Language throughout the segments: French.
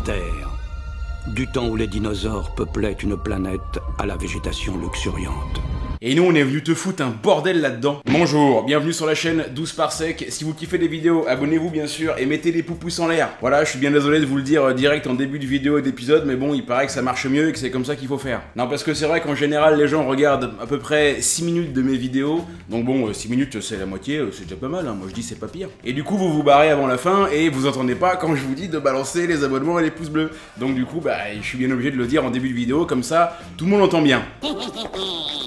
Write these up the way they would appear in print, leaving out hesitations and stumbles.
Terre, du temps où les dinosaures peuplaient une planète à la végétation luxuriante. Et nous on est venu te foutre un bordel là-dedans. Bonjour, bienvenue sur la chaîne 12 par sec. Si vous kiffez les vidéos, abonnez-vous bien sûr et mettez les pouces en l'air. Voilà, je suis bien désolé de vous le dire direct en début de vidéo et d'épisode, mais bon, il paraît que ça marche mieux et que c'est comme ça qu'il faut faire. Non, parce que c'est vrai qu'en général, les gens regardent à peu près 6 minutes de mes vidéos. Donc bon, 6 minutes c'est la moitié, c'est déjà pas mal, hein. Moi je dis c'est pas pire. Et du coup, vous vous barrez avant la fin et vous entendez pas quand je vous dis de balancer les abonnements et les pouces bleus. Donc du coup, bah, je suis bien obligé de le dire en début de vidéo, comme ça, tout le monde entend bien.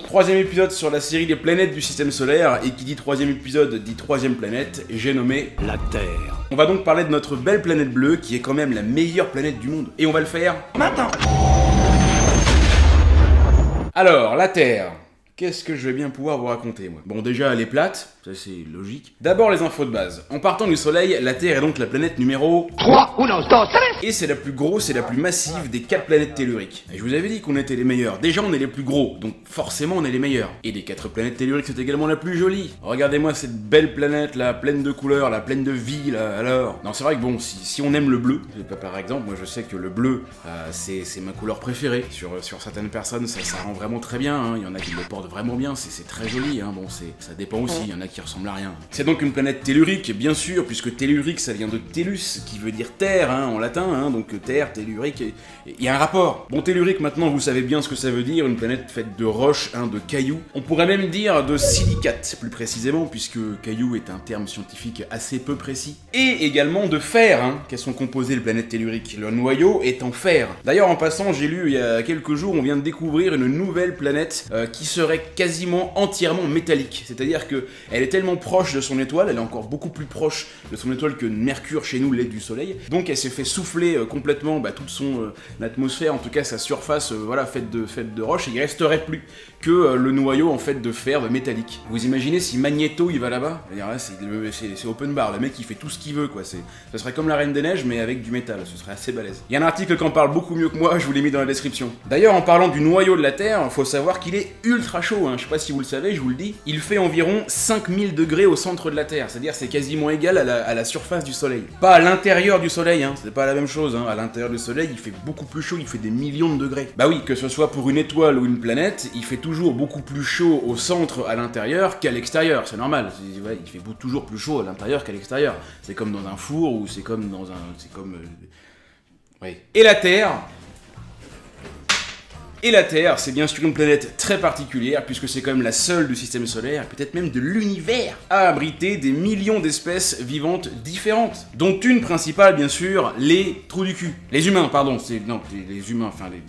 Troisième épisode sur la série Les planètes du système solaire, et qui dit troisième épisode dit troisième planète, j'ai nommé La Terre. On va donc parler de notre belle planète bleue, qui est quand même la meilleure planète du monde. Et on va le faire maintenant. Alors, la Terre. Qu'est-ce que je vais bien pouvoir vous raconter, moi? Bon, déjà, elle est plate, ça c'est logique. D'abord, les infos de base. En partant du Soleil, la Terre est donc la planète numéro 3. Et c'est la plus grosse et la plus massive des 4 planètes telluriques. Et je vous avais dit qu'on était les meilleurs. Déjà, on est les plus gros, donc forcément, on est les meilleurs. Et des 4 planètes telluriques, c'est également la plus jolie. Regardez-moi cette belle planète, là, pleine de couleurs, là, pleine de vie, là, alors. Non, c'est vrai que bon, si on aime le bleu, par exemple, moi je sais que le bleu, c'est ma couleur préférée. Sur certaines personnes, ça rend vraiment très bien, hein. Il y en a qui le portent vraiment bien, c'est très joli, hein. Bon, ça dépend aussi, il y en a qui ressemblent à rien. C'est donc une planète tellurique, bien sûr, puisque tellurique, ça vient de tellus, qui veut dire terre, hein, en latin, hein, donc terre, tellurique, il y a un rapport. Bon, tellurique, maintenant, vous savez bien ce que ça veut dire, une planète faite de roches, hein, de cailloux. On pourrait même dire de silicate, plus précisément, puisque caillou est un terme scientifique assez peu précis. Et également de fer, hein, qu'elles sont composées les planètes telluriques. Le noyau est en fer. D'ailleurs, en passant, j'ai lu il y a quelques jours, on vient de découvrir une nouvelle planète qui serait quasiment entièrement métallique. C'est-à-dire que elle est tellement proche de son étoile, elle est encore beaucoup plus proche de son étoile que Mercure chez nous l'est du Soleil. Donc elle s'est fait souffler complètement toute son atmosphère, en tout cas sa surface, voilà, faite de roche, et il resterait plus que le noyau en fait de fer, de métallique. Vous imaginez si Magneto il va là-bas? C'est open bar, le mec il fait tout ce qu'il veut quoi. Ce serait comme la Reine des Neiges mais avec du métal, ce serait assez balèze. Il y a un article qui en parle beaucoup mieux que moi, je vous l'ai mis dans la description. D'ailleurs en parlant du noyau de la Terre, faut savoir qu'il est ultra chaud, hein. Je sais pas si vous le savez, je vous le dis. Il fait environ 5000 degrés au centre de la Terre, c'est-à-dire c'est quasiment égal à la surface du Soleil. Pas à l'intérieur du Soleil, hein. C'est pas la même chose, hein. À l'intérieur du Soleil il fait beaucoup plus chaud, il fait des millions de degrés. Bah oui, que ce soit pour une étoile ou une planète, il fait toujours beaucoup plus chaud au centre à l'intérieur qu'à l'extérieur, c'est normal. Ouais, il fait toujours plus chaud à l'intérieur qu'à l'extérieur. C'est comme dans un four ou c'est comme dans un... Oui. Et la Terre, c'est bien sûr une planète très particulière, puisque c'est quand même la seule du système solaire, peut-être même de l'univers, à abriter des millions d'espèces vivantes différentes. Dont une principale, bien sûr, les trous du cul. Les humains, pardon, les humains, enfin, les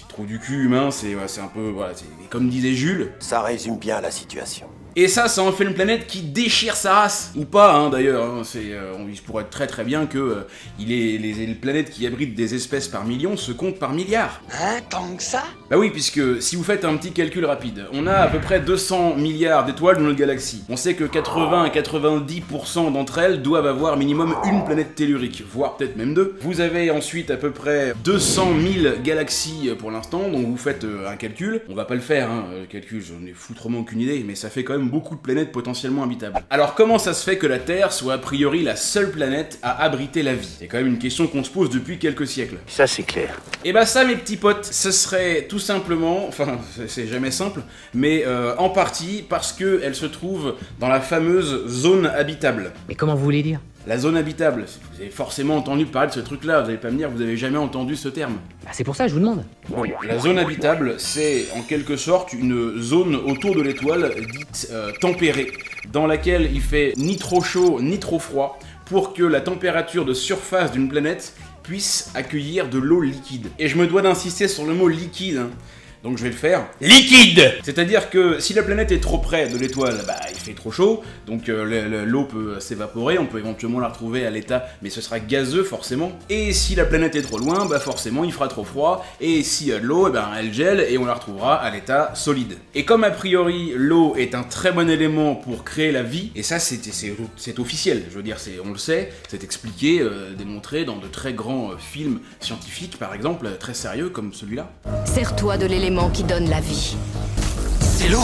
trous du cul humains, c'est un peu, voilà, comme disait Jules. Ça résume bien la situation. Et ça en fait une planète qui déchire sa race. Ou pas, hein, d'ailleurs. Hein, il pourrait être très bien que les planètes qui abritent des espèces par millions se comptent par milliards. Hein, tant que ça? Bah oui, puisque si vous faites un petit calcul rapide, on a à peu près 200 milliards d'étoiles dans notre galaxie. On sait que 80 à 90% d'entre elles doivent avoir minimum une planète tellurique, voire peut-être même 2. Vous avez ensuite à peu près 200 000 galaxies pour l'instant, donc vous faites un calcul. On va pas le faire, hein, le calcul, j'en ai foutrement aucune idée, mais ça fait quand même beaucoup de planètes potentiellement habitables. Alors comment ça se fait que la Terre soit a priori la seule planète à abriter la vie? C'est quand même une question qu'on se pose depuis quelques siècles. Ça c'est clair. Et bah ça mes petits potes, ce serait tout simplement, enfin c'est jamais simple, mais en partie parce qu'elle se trouve dans la fameuse zone habitable. Mais comment vous voulez dire? La zone habitable, vous avez forcément entendu parler de ce truc-là, vous allez pas me dire que vous avez jamais entendu ce terme. Bah c'est pour ça que je vous demande. Oui, la zone habitable, c'est en quelque sorte une zone autour de l'étoile dite tempérée, dans laquelle il fait ni trop chaud ni trop froid, pour que la température de surface d'une planète puisse accueillir de l'eau liquide. Et je me dois d'insister sur le mot liquide, hein. Donc je vais le faire. Liquide! C'est-à-dire que si la planète est trop près de l'étoile, bah il fait trop chaud, donc l'eau peut s'évaporer, on peut éventuellement la retrouver à l'état, mais ce sera gazeux forcément. Et si la planète est trop loin, bah forcément il fera trop froid, et s'il y a de l'eau, ben elle gèle et on la retrouvera à l'état solide. Et comme a priori l'eau est un très bon élément pour créer la vie, et ça c'est officiel, je veux dire, on le sait, c'est expliqué, démontré dans de très grands films scientifiques par exemple, très sérieux comme celui-là. Sers-toi de l'élément qui donne la vie. c'est l'eau.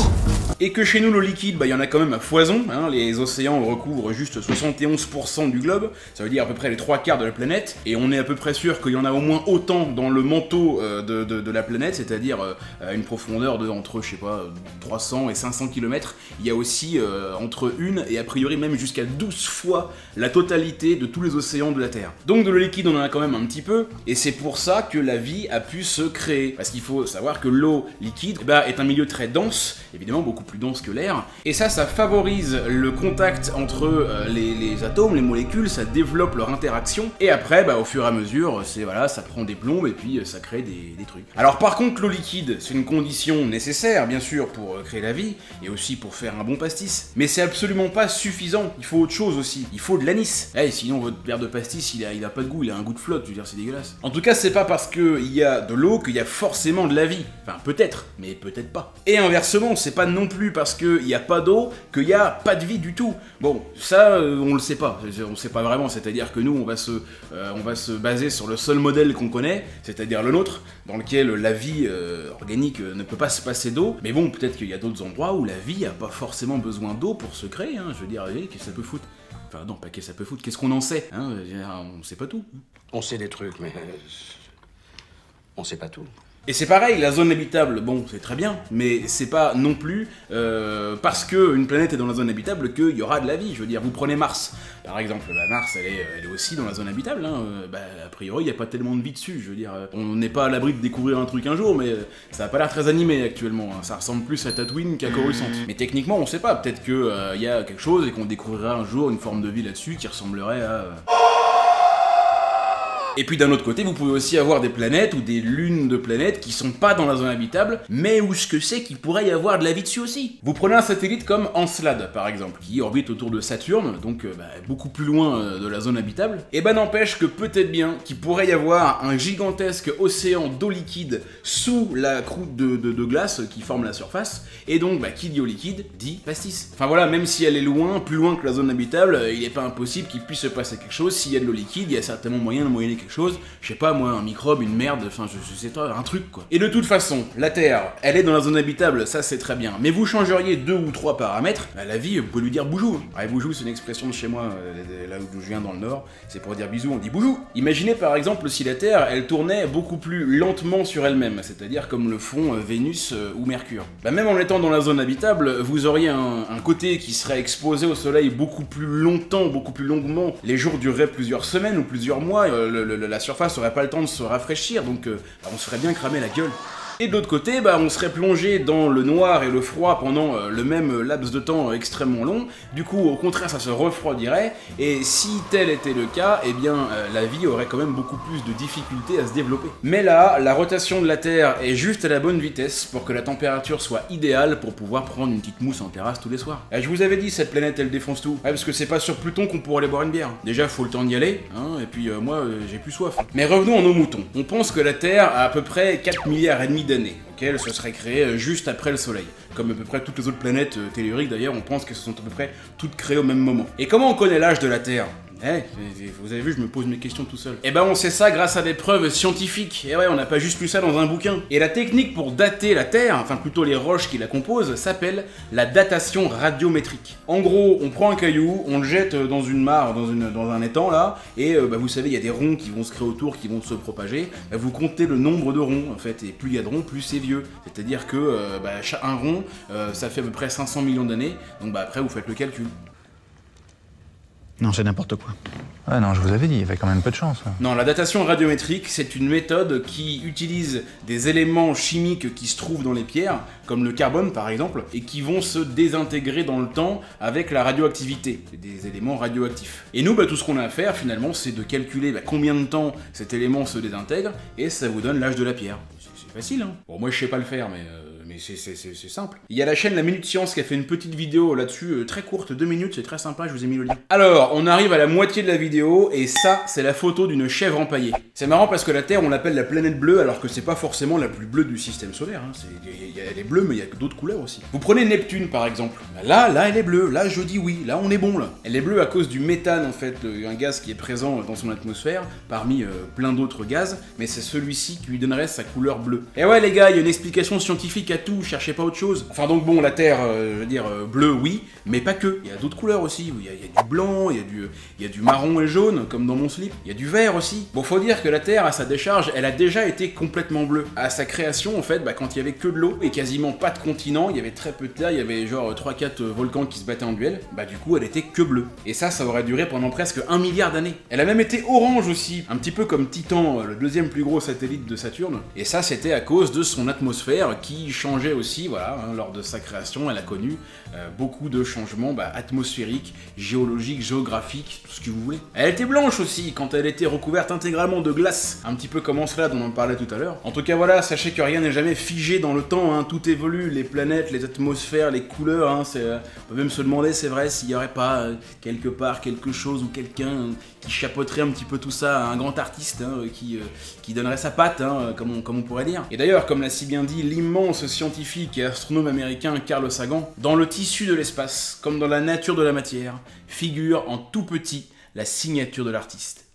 Et que chez nous, l'eau liquide, bah, y en a quand même à foison, hein, les océans recouvrent juste 71% du globe, ça veut dire à peu près les 3/4 de la planète, et on est à peu près sûr qu'il y en a au moins autant dans le manteau de la planète, c'est-à-dire à une profondeur de entre, je sais pas, 300 et 500 km, il y a aussi entre une et a priori même jusqu'à 12 fois la totalité de tous les océans de la Terre. Donc de l'eau liquide, on en a quand même un petit peu, et c'est pour ça que la vie a pu se créer, parce qu'il faut savoir que l'eau liquide bah, est un milieu très dense, évidemment beaucoup plus dense que l'air, et ça favorise le contact entre les atomes, les molécules, ça développe leur interaction, et après, bah, au fur et à mesure, voilà, ça prend des plombes, et puis ça crée des trucs. Alors par contre, l'eau liquide, c'est une condition nécessaire, bien sûr, pour créer la vie, et aussi pour faire un bon pastis, mais c'est absolument pas suffisant, il faut autre chose aussi, il faut de l'anis. Eh, sinon votre verre de pastis, il a pas de goût, il a un goût de flotte, je veux dire, c'est dégueulasse. En tout cas, c'est pas parce qu'il y a de l'eau qu'il y a forcément de la vie, enfin peut-être, mais peut-être pas. Et inversement, c'est pas non plus parce qu'il n'y a pas d'eau qu'il n'y a pas de vie du tout. Bon, ça, on le sait pas, on sait pas vraiment, c'est-à-dire que nous, on va se baser sur le seul modèle qu'on connaît, c'est-à-dire le nôtre, dans lequel la vie organique ne peut pas se passer d'eau, mais bon, peut-être qu'il y a d'autres endroits où la vie n'a pas forcément besoin d'eau pour se créer, hein, je veux dire, qu'est-ce que ça peut foutre? Enfin non, pas qu'est-ce que ça peut foutre, qu'est-ce qu'on en sait, hein, on sait pas tout. On sait des trucs, mais on sait pas tout. Et c'est pareil, la zone habitable, bon, c'est très bien, mais c'est pas non plus parce qu'une planète est dans la zone habitable qu'il y aura de la vie. Je veux dire, vous prenez Mars, par exemple, bah, Mars, elle est aussi dans la zone habitable, hein, bah, a priori, il n'y a pas tellement de vie dessus, je veux dire, on n'est pas à l'abri de découvrir un truc un jour, mais ça a pas l'air très animé actuellement, hein, ça ressemble plus à Tatooine qu'à Coruscant. Mais techniquement, on sait pas, peut-être qu'il y a quelque chose et qu'on découvrira un jour une forme de vie là-dessus qui ressemblerait à... Et puis d'un autre côté, vous pouvez aussi avoir des planètes ou des lunes de planètes qui sont pas dans la zone habitable, mais où ce que c'est qu'il pourrait y avoir de la vie dessus aussi. Vous prenez un satellite comme Encelade, par exemple, qui orbite autour de Saturne, donc beaucoup plus loin de la zone habitable, et ben n'empêche que peut-être bien qu'il pourrait y avoir un gigantesque océan d'eau liquide sous la croûte de glace qui forme la surface, et donc qui dit eau liquide, dit pastis. Enfin voilà, même si elle est loin, plus loin que la zone habitable, il n'est pas impossible qu'il puisse se passer quelque chose. S'il y a de l'eau liquide, il y a certainement moyen de moyenner quelque chose, je sais pas moi, un microbe, une merde, enfin je sais pas, un truc quoi. Et de toute façon, la Terre, elle est dans la zone habitable, ça c'est très bien, mais vous changeriez 2 ou 3 paramètres, bah, la vie, vous pouvez lui dire boujou. Ouais, boujou c'est une expression de chez moi, là où je viens dans le Nord, c'est pour dire bisous, on dit boujou. Imaginez par exemple si la Terre, elle tournait beaucoup plus lentement sur elle-même, c'est-à-dire comme le font Vénus ou Mercure. Bah, même en étant dans la zone habitable, vous auriez un côté qui serait exposé au soleil beaucoup plus longtemps, beaucoup plus longuement, les jours dureraient plusieurs semaines ou plusieurs mois, la surface aurait pas le temps de se rafraîchir, donc on se ferait bien cramer la gueule. Et de l'autre côté, on serait plongé dans le noir et le froid pendant le même laps de temps extrêmement long. Du coup, au contraire, ça se refroidirait. Et si tel était le cas, eh bien, la vie aurait quand même beaucoup plus de difficultés à se développer. Mais là, la rotation de la Terre est juste à la bonne vitesse pour que la température soit idéale pour pouvoir prendre une petite mousse en terrasse tous les soirs. Je vous avais dit, cette planète, elle défonce tout. Ouais, parce que c'est pas sur Pluton qu'on pourrait aller boire une bière. Déjà, faut le temps d'y aller, hein, et puis moi, j'ai plus soif. Mais revenons à nos moutons. On pense que la Terre a à peu près 4,5 milliards d'années, auquel se serait créée juste après le Soleil. Comme à peu près toutes les autres planètes telluriques d'ailleurs, on pense qu'elles sont à peu près toutes créées au même moment. Et comment on connaît l'âge de la Terre ? Vous avez vu, je me pose mes questions tout seul. Eh ben on sait ça grâce à des preuves scientifiques. Et ouais, on n'a pas juste lu ça dans un bouquin. Et la technique pour dater la Terre, enfin plutôt les roches qui la composent, s'appelle la datation radiométrique. En gros, on prend un caillou, on le jette dans une mare, dans un étang là, et vous savez, il y a des ronds qui vont se créer autour, qui vont se propager. Vous comptez le nombre de ronds en fait, et plus il y a de ronds, plus c'est vieux. C'est-à-dire que un rond, ça fait à peu près 500 millions d'années, donc après vous faites le calcul. Non, c'est n'importe quoi. Ouais, non, je vous avais dit, il y avait quand même peu de chance. Hein. Non, la datation radiométrique, c'est une méthode qui utilise des éléments chimiques qui se trouvent dans les pierres, comme le carbone par exemple, et qui vont se désintégrer dans le temps avec la radioactivité, des éléments radioactifs. Et nous, tout ce qu'on a à faire finalement, c'est de calculer combien de temps cet élément se désintègre, et ça vous donne l'âge de la pierre. C'est facile, hein. Bon, moi je sais pas le faire, mais c'est simple. Il y a la chaîne La Minute Science qui a fait une petite vidéo là-dessus, très courte, 2 minutes, c'est très sympa, je vous ai mis le lien. Alors, on arrive à la moitié de la vidéo, et ça, c'est la photo d'une chèvre empaillée. C'est marrant parce que la Terre, on l'appelle la planète bleue, alors que c'est pas forcément la plus bleue du système solaire, hein. Elle est bleue, mais il y a d'autres couleurs aussi. Vous prenez Neptune, par exemple. Là, elle est bleue, là, je dis oui, là, on est bon, là. Elle est bleue à cause du méthane, en fait, un gaz qui est présent dans son atmosphère, parmi plein d'autres gaz, mais c'est celui-ci qui lui donnerait sa couleur bleue. Et ouais, les gars, il y a une explication scientifique à tout, cherchez pas autre chose. Enfin donc bon, la Terre, je veux dire, bleu, oui, mais pas que. Il y a d'autres couleurs aussi. Il y a du blanc, il y a du marron et jaune, comme dans mon slip. Il y a du vert aussi. Bon, faut dire que la Terre, à sa décharge, elle a déjà été complètement bleue. À sa création, en fait, quand il y avait que de l'eau et quasiment pas de continent, il y avait très peu de terre, il y avait genre 3-4 volcans qui se battaient en duel, du coup, elle était que bleue. Et ça aurait duré pendant presque 1 milliard d'années. Elle a même été orange aussi, un petit peu comme Titan, le deuxième plus gros satellite de Saturne. Et ça, c'était à cause de son atmosphère qui changeait aussi, voilà, lors de sa création, elle a connu beaucoup de changements atmosphériques, géologiques, géographiques, tout ce que vous voulez. Elle était blanche aussi quand elle était recouverte intégralement de glace, un petit peu comme Encelade dont on en parlait tout à l'heure. En tout cas voilà, sachez que rien n'est jamais figé dans le temps, hein, tout évolue, les planètes, les atmosphères, les couleurs, hein, on peut même se demander, c'est vrai, s'il n'y aurait pas quelque part quelque chose ou quelqu'un qui chapeauterait un petit peu tout ça, un grand artiste qui donnerait sa patte, hein, comme on pourrait dire. Et d'ailleurs, comme l'a si bien dit l'immense scientifique et astronome américain Carl Sagan, dans le tissu de l'espace, comme dans la nature de la matière, figure en tout petit la signature de l'artiste.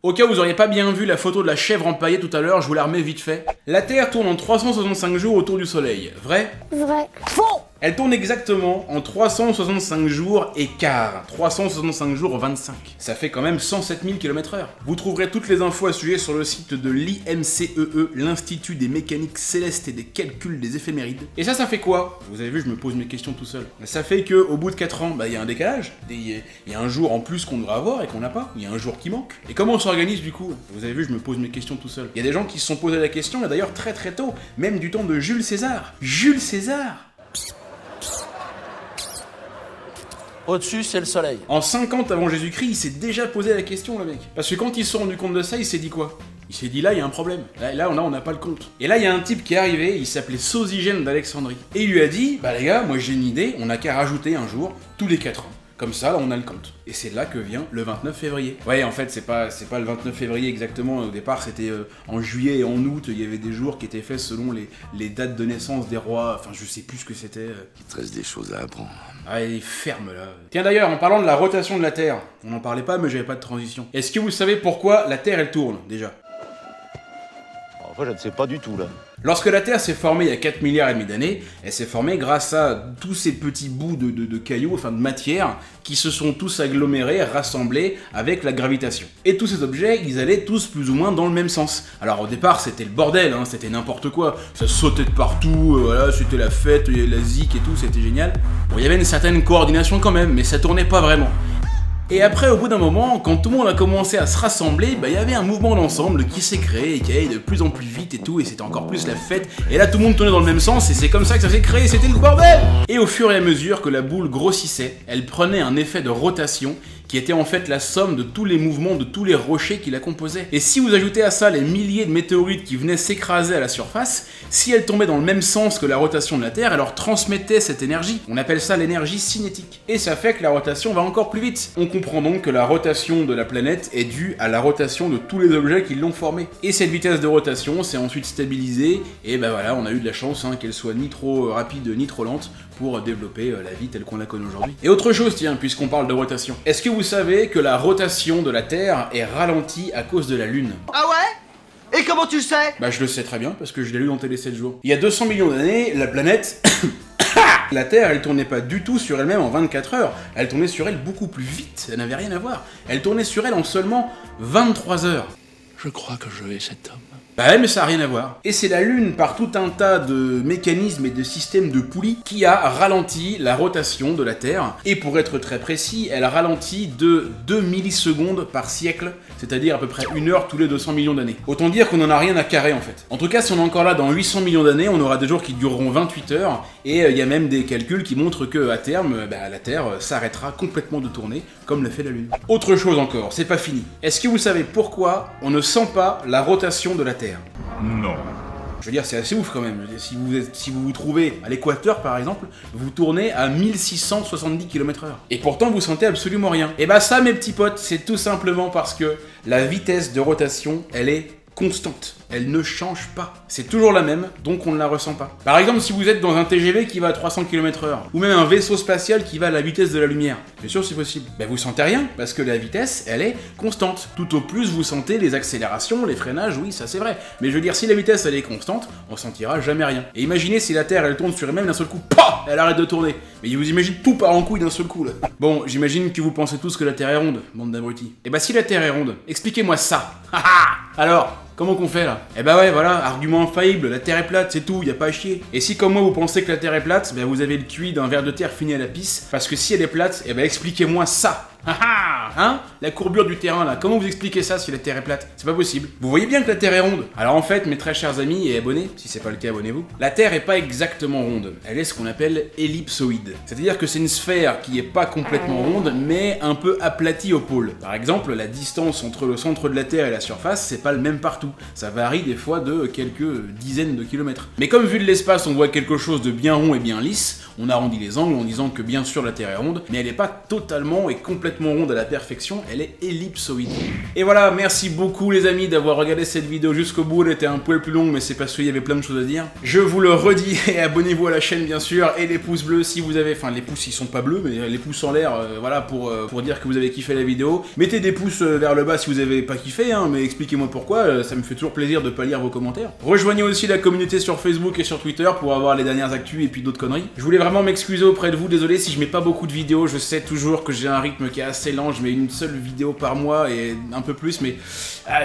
Au cas où vous auriez pas bien vu la photo de la chèvre empaillée tout à l'heure, je vous la remets vite fait. La Terre tourne en 365 jours autour du Soleil. Vrai ? Vrai. Faux. Elle tourne exactement en 365 jours et quart. 365 jours 25. Ça fait quand même 107 000 km/h. Vous trouverez toutes les infos à ce sujet sur le site de l'IMCEE, l'Institut des mécaniques célestes et des calculs des éphémérides. Et ça fait quoi ? Vous avez vu, je me pose mes questions tout seul. Ça fait que au bout de 4 ans, il y a un décalage. Il y a un jour en plus qu'on devrait avoir et qu'on n'a pas. Il y a un jour qui manque. Et comment on s'organise du coup ? Vous avez vu, je me pose mes questions tout seul. Il y a des gens qui se sont posé la question, et d'ailleurs très très tôt, même du temps de Jules César. Jules César ! Au-dessus, c'est le soleil. En 50 avant Jésus-Christ, il s'est déjà posé la question, le mec. Parce que quand ils se sont rendus compte de ça, il s'est dit quoi ? Il s'est dit là, il y a un problème. Là, on n'a pas le compte. Et là, il y a un type qui est arrivé, il s'appelait Sosygène d'Alexandrie. Et il lui a dit, les gars, moi j'ai une idée, on n'a qu'à rajouter un jour, tous les 4 ans. Comme ça, là, on a le compte. Et c'est là que vient le 29 février. Ouais, en fait, c'est pas le 29 février exactement. Au départ, c'était en juillet et en août. Il y avait des jours qui étaient faits selon les dates de naissance des rois. Enfin, je sais plus ce que c'était. Il te reste des choses à apprendre. Ah, il est ferme, là. Tiens, d'ailleurs, en parlant de la rotation de la Terre, on n'en parlait pas, mais j'avais pas de transition. Est-ce que vous savez pourquoi la Terre, elle tourne, déjà ? Enfin, je ne sais pas du tout, là. Lorsque la Terre s'est formée il y a 4 milliards et demi d'années, elle s'est formée grâce à tous ces petits bouts de cailloux, enfin de matière, qui se sont tous agglomérés, rassemblés avec la gravitation. Et tous ces objets, ils allaient tous plus ou moins dans le même sens. Alors au départ, c'était le bordel, hein, c'était n'importe quoi, ça sautait de partout, voilà, c'était la fête, il y avait la zik et tout, c'était génial. Bon, il y avait une certaine coordination quand même, mais ça tournait pas vraiment. Et après, au bout d'un moment, quand tout le monde a commencé à se rassembler, il y avait un mouvement d'ensemble qui s'est créé et qui allait de plus en plus vite et tout, et c'était encore plus la fête. Et là, tout le monde tournait dans le même sens, et c'est comme ça que ça s'est créé, c'était le bordel! Et au fur et à mesure que la boule grossissait, elle prenait un effet de rotation qui était en fait la somme de tous les mouvements de tous les rochers qui la composaient. Et si vous ajoutez à ça les milliers de météorites qui venaient s'écraser à la surface, si elles tombaient dans le même sens que la rotation de la Terre, elle leur transmettait cette énergie. On appelle ça l'énergie cinétique. Et ça fait que la rotation va encore plus vite. On comprend donc que la rotation de la planète est due à la rotation de tous les objets qui l'ont formée. Et cette vitesse de rotation s'est ensuite stabilisée, et voilà, on a eu de la chance qu'elle soit ni trop rapide ni trop lente pour développer la vie telle qu'on la connaît aujourd'hui. Et autre chose, tiens, puisqu'on parle de rotation. Est-ce que vous savez que la rotation de la Terre est ralentie à cause de la Lune? Ah ouais? Et comment tu le sais? Je le sais très bien, parce que je l'ai lu dans Télé 7 jours. Il y a 200 millions d'années, la planète... La Terre, elle tournait pas du tout sur elle-même en 24 heures, elle tournait sur elle beaucoup plus vite, ça n'avait rien à voir. Elle tournait sur elle en seulement 23 heures. Je crois que je hais cet homme. Mais ça n'a rien à voir. Et c'est la Lune, par tout un tas de mécanismes et de systèmes de poulies, qui a ralenti la rotation de la Terre. Et pour être très précis, elle ralentit de 2 millisecondes par siècle, c'est-à-dire à peu près 1 heure tous les 200 millions d'années. Autant dire qu'on en a rien à carrer en fait. En tout cas, si on est encore là dans 800 millions d'années, on aura des jours qui dureront 28 heures, et il y a même des calculs qui montrent que à terme, la Terre s'arrêtera complètement de tourner, comme l'a fait la Lune. Autre chose encore, c'est pas fini. Est-ce que vous savez pourquoi on ne sent pas la rotation de la Terre? Non. Je veux dire, c'est assez ouf quand même. Si vous vous trouvez à l'équateur par exemple, vous tournez à 1670 km/h. Et pourtant, vous sentez absolument rien. Et ça, mes petits potes, c'est tout simplement parce que la vitesse de rotation, elle est constante. elle ne change pas. C'est toujours la même, donc on ne la ressent pas. Par exemple, si vous êtes dans un TGV qui va à 300 km/h, ou même un vaisseau spatial qui va à la vitesse de la lumière, bien sûr c'est possible. Ben vous sentez rien, parce que la vitesse, elle est constante. Tout au plus, vous sentez les accélérations, les freinages, oui, ça c'est vrai. Mais je veux dire, si la vitesse elle est constante, on sentira jamais rien. Et imaginez si la Terre elle tourne sur elle-même d'un seul coup, PAH, elle arrête de tourner. Mais vous imaginez tout part en couille d'un seul coup là. Bon, j'imagine que vous pensez tous que la Terre est ronde, bande d'abrutis. Et bah si la Terre est ronde, expliquez-moi ça. Alors, comment qu'on fait là? Eh bah ouais, voilà, argument infaillible, la Terre est plate, c'est tout, y a pas à chier. Et si comme moi vous pensez que la Terre est plate, bah vous avez le QI d'un ver de terre fini à la pisse, parce que si elle est plate, eh bah expliquez-moi ça. Hein? La courbure du terrain là, comment vous expliquez ça si la Terre est plate? C'est pas possible. Vous voyez bien que la Terre est ronde. Alors en fait, mes très chers amis et abonnés, si c'est pas le cas, abonnez-vous, la Terre est pas exactement ronde, elle est ce qu'on appelle ellipsoïde. C'est-à-dire que c'est une sphère qui est pas complètement ronde, mais un peu aplatie au pôle. Par exemple, la distance entre le centre de la Terre et la surface, c'est pas le même partout. Ça varie des fois de quelques dizaines de kilomètres. Mais comme vu de l'espace, on voit quelque chose de bien rond et bien lisse, on arrondit les angles en disant que bien sûr la Terre est ronde, mais elle est pas totalement et complètement ronde à la perfection, elle est ellipsoïde. Et voilà, merci beaucoup les amis d'avoir regardé cette vidéo jusqu'au bout, elle était un poil plus longue mais c'est parce qu'il y avait plein de choses à dire. Je vous le redis, et abonnez-vous à la chaîne bien sûr, et les pouces bleus si vous avez, enfin les pouces ils sont pas bleus, mais les pouces en l'air, voilà, pour dire que vous avez kiffé la vidéo. Mettez des pouces vers le bas si vous avez pas kiffé, hein, mais expliquez-moi pourquoi, ça me fait toujours plaisir de pas lire vos commentaires. Rejoignez aussi la communauté sur Facebook et sur Twitter pour avoir les dernières actus et puis d'autres conneries. Je voulais vraiment m'excuser auprès de vous, désolé si je mets pas beaucoup de vidéos, je sais toujours que j'ai un rythme qui est assez lent, je mets une seule vidéo par mois et un peu plus, mais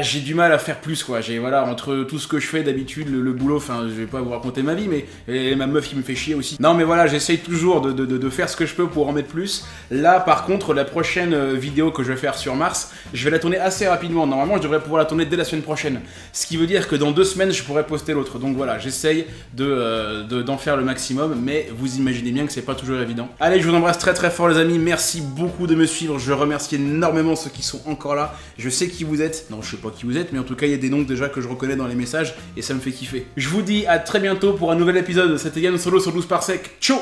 j'ai du mal à faire plus quoi. J'ai voilà, entre tout ce que je fais d'habitude, le boulot, enfin je vais pas vous raconter ma vie, mais et ma meuf qui me fait chier aussi. Non mais voilà, j'essaye toujours de faire ce que je peux pour en mettre plus. Là par contre, la prochaine vidéo que je vais faire sur Mars, je vais la tourner assez rapidement. Normalement je devrais pouvoir la tourner dès la semaine prochaine. Ce qui veut dire que dans 2 semaines je pourrais poster l'autre. Donc voilà, j'essaye d'en faire le maximum, mais vous imaginez bien que c'est pas toujours évident. Allez, je vous embrasse très très fort les amis, merci beaucoup de me suivre, je remercie énormément ceux qui sont encore là, je sais qui vous êtes, non je sais pas qui vous êtes, mais en tout cas il y a des noms déjà que je reconnais dans les messages, et ça me fait kiffer. Je vous dis à très bientôt pour un nouvel épisode, c'était Yann Solo sur 12 Parsec, ciao.